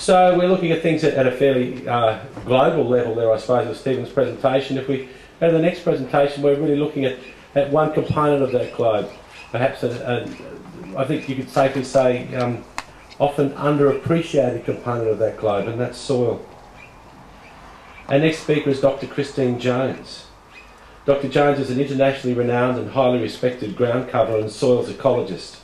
So we're looking at things at a fairly global level there, I suppose, with Stephen's presentation. If we go to the next presentation, we're really looking at one component of that globe. Perhaps I think you could safely say often underappreciated component of that globe, and that's soil. Our next speaker is Dr. Christine Jones. Dr. Jones is an internationally renowned and highly respected ground cover and soils ecologist.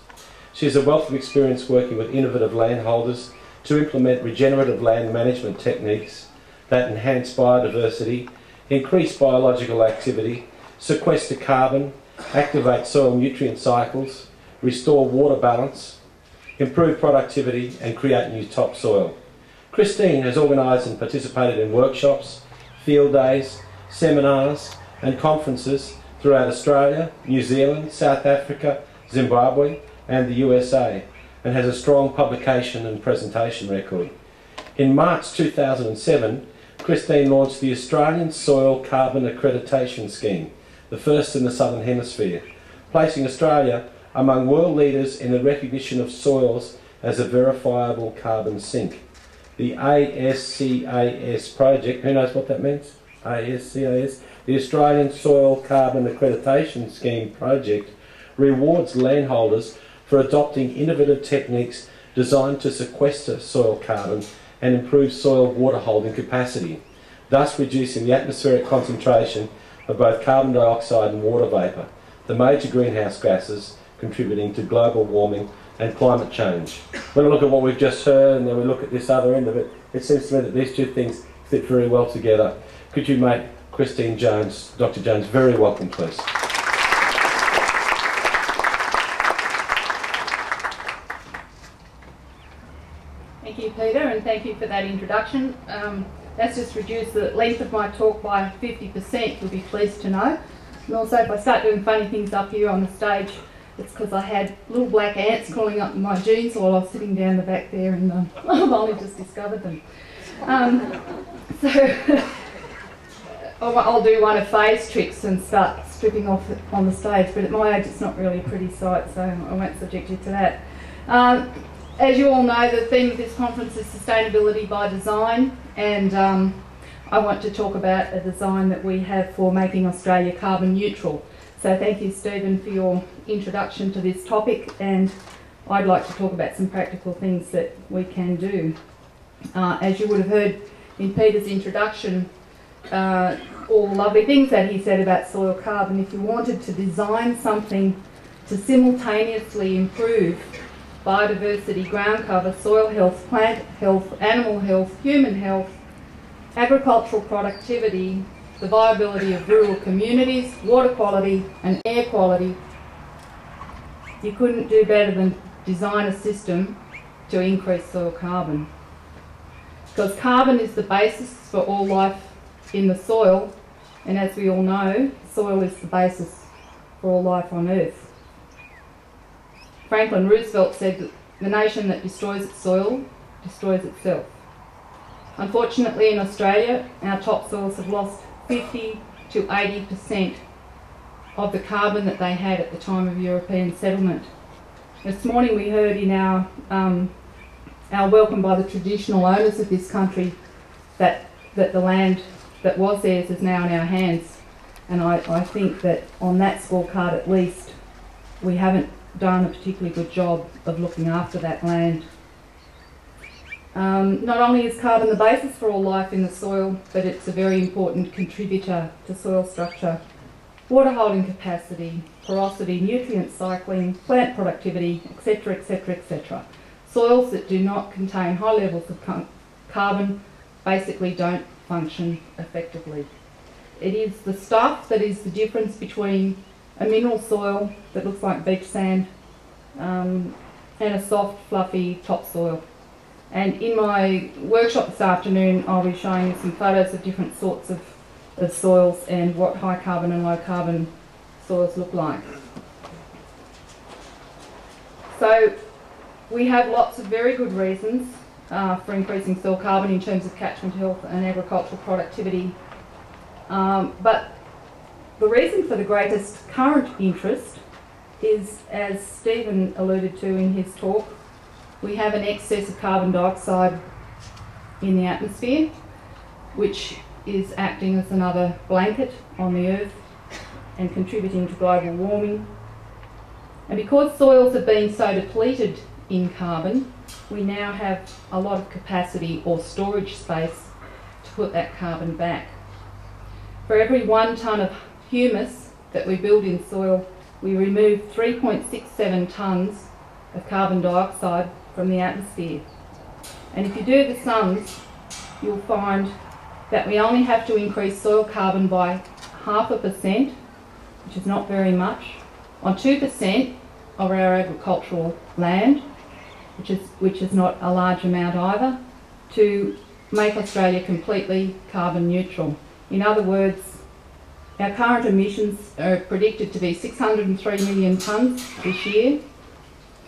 She has a wealth of experience working with innovative landholders to implement regenerative land management techniques that enhance biodiversity, increase biological activity, sequester carbon, activate soil nutrient cycles, restore water balance, improve productivity and create new topsoil. Christine has organised and participated in workshops, field days, seminars and conferences throughout Australia, New Zealand, South Africa, Zimbabwe and the USA, and has a strong publication and presentation record. In March 2007, Christine launched the Australian Soil Carbon Accreditation Scheme, the first in the Southern Hemisphere, placing Australia among world leaders in the recognition of soils as a verifiable carbon sink. The ASCAS project, who knows what that means? ASCAS, the Australian Soil Carbon Accreditation Scheme project, rewards landholders for adopting innovative techniques designed to sequester soil carbon and improve soil water holding capacity, thus reducing the atmospheric concentration of both carbon dioxide and water vapour, the major greenhouse gases contributing to global warming and climate change. When I look at what we've just heard and then we look at this other end of it, it seems to me that these two things fit very well together. Could you make Christine Jones, Dr. Jones, very welcome, please? Thank you, Peter, and thank you for that introduction. That's just reduced the length of my talk by 50%, you'll be pleased to know. And also, if I start doing funny things up here on the stage, it's because I had little black ants crawling up in my jeans while I was sitting down the back there, and I've only just discovered them. I'll do one of Faye's tricks and start stripping off on the stage, but at my age it's not really a pretty sight, so I won't subject you to that. As you all know, the theme of this conference is sustainability by design, and I want to talk about a design that we have for making Australia carbon neutral. So thank you, Stephen, for your introduction to this topic, and I'd like to talk about some practical things that we can do. As you would have heard in Peter's introduction, all the lovely things that he said about soil carbon, if you wanted to design something to simultaneously improve biodiversity, ground cover, soil health, plant health, animal health, human health, agricultural productivity, the viability of rural communities, water quality and air quality, you couldn't do better than design a system to increase soil carbon. Because carbon is the basis for all life in the soil, and as we all know, soil is the basis for all life on Earth. Franklin Roosevelt said that the nation that destroys its soil destroys itself. Unfortunately, in Australia, our topsoils have lost 50 to 80% of the carbon that they had at the time of European settlement. This morning we heard in our welcome by the traditional owners of this country that the land that was theirs is now in our hands, and I think that on that scorecard at least we haven't done a particularly good job of looking after that land. Not only is carbon the basis for all life in the soil, but it's a very important contributor to soil structure, water holding capacity, porosity, nutrient cycling, plant productivity, etc, etc, etc. Soils that do not contain high levels of carbon basically don't function effectively. It is the stuff that is the difference between a mineral soil that looks like beach sand and a soft, fluffy topsoil. And in my workshop this afternoon, I'll be showing you some photos of different sorts of soils and what high carbon and low carbon soils look like. So we have lots of very good reasons for increasing soil carbon in terms of catchment health and agricultural productivity. But the reason for the greatest current interest is, as Stephen alluded to in his talk, we have an excess of carbon dioxide in the atmosphere, which is acting as another blanket on the earth and contributing to global warming. And because soils have been so depleted in carbon, we now have a lot of capacity or storage space to put that carbon back. For every 1 tonne of humus that we build in soil, we remove 3.67 tonnes of carbon dioxide from the atmosphere. And if you do the sums, you'll find that we only have to increase soil carbon by 0.5%, which is not very much, on 2% of our agricultural land, which is not a large amount either, to make Australia completely carbon neutral. In other words, our current emissions are predicted to be 603 million tonnes this year.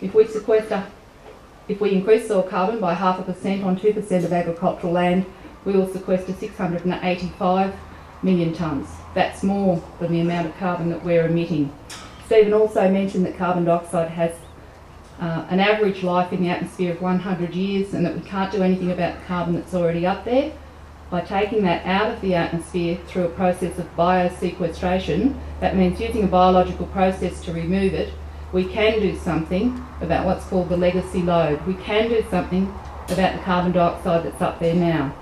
If we increase soil carbon by 0.5% on 2% of agricultural land, we will sequester 685 million tonnes. That's more than the amount of carbon that we're emitting. Stephen also mentioned that carbon dioxide has an average life in the atmosphere of 100 years and that we can't do anything about the carbon that's already up there. By taking that out of the atmosphere through a process of biosequestration, that means using a biological process to remove it, we can do something about what's called the legacy load. We can do something about the carbon dioxide that's up there now.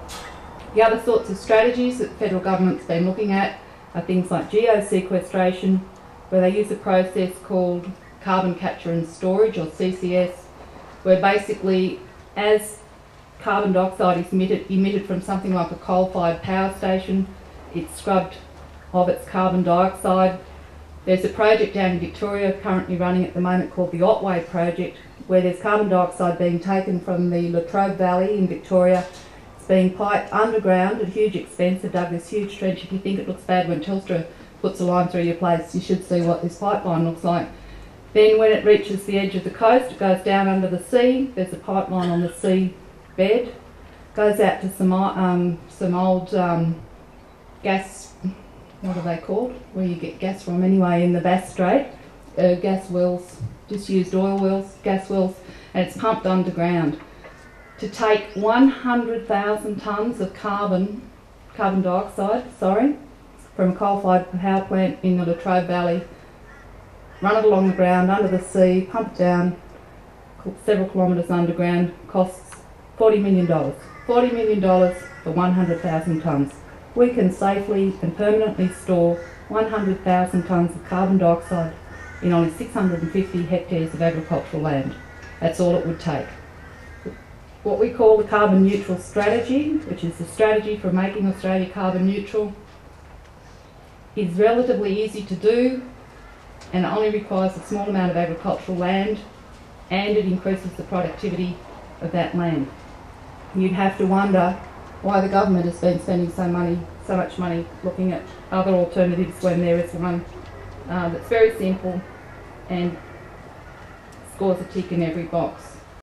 The other sorts of strategies that the federal government's been looking at are things like geosequestration, where they use a process called carbon capture and storage, or CCS, where basically as carbon dioxide is emitted from something like a coal-fired power station, it's scrubbed of its carbon dioxide. There's a project down in Victoria currently running at the moment called the Otway project, where there's carbon dioxide being taken from the Latrobe Valley in Victoria. It's being piped underground at huge expense. They've dug this huge trench. If you think it looks bad when Telstra puts a line through your place, you should see what this pipeline looks like. Then when it reaches the edge of the coast, it goes down under the sea. There's a pipeline on the sea bed, goes out to some old gas, what are they called, where you get gas from anyway, in the Bass Strait, gas wells, disused oil wells, gas wells, and it's pumped underground. To take 100,000 tonnes of carbon dioxide, from a coal-fired power plant in the Latrobe Valley, run it along the ground, under the sea, pump it down several kilometres underground, costs $40 million. $40 million for 100,000 tonnes. We can safely and permanently store 100,000 tonnes of carbon dioxide in only 650 hectares of agricultural land. That's all it would take. What we call the carbon neutral strategy, which is the strategy for making Australia carbon neutral, is relatively easy to do and only requires a small amount of agricultural land, and it increases the productivity of that land. You'd have to wonder why the government has been spending so much money looking at other alternatives when there is one that's very simple and scores a tick in every box.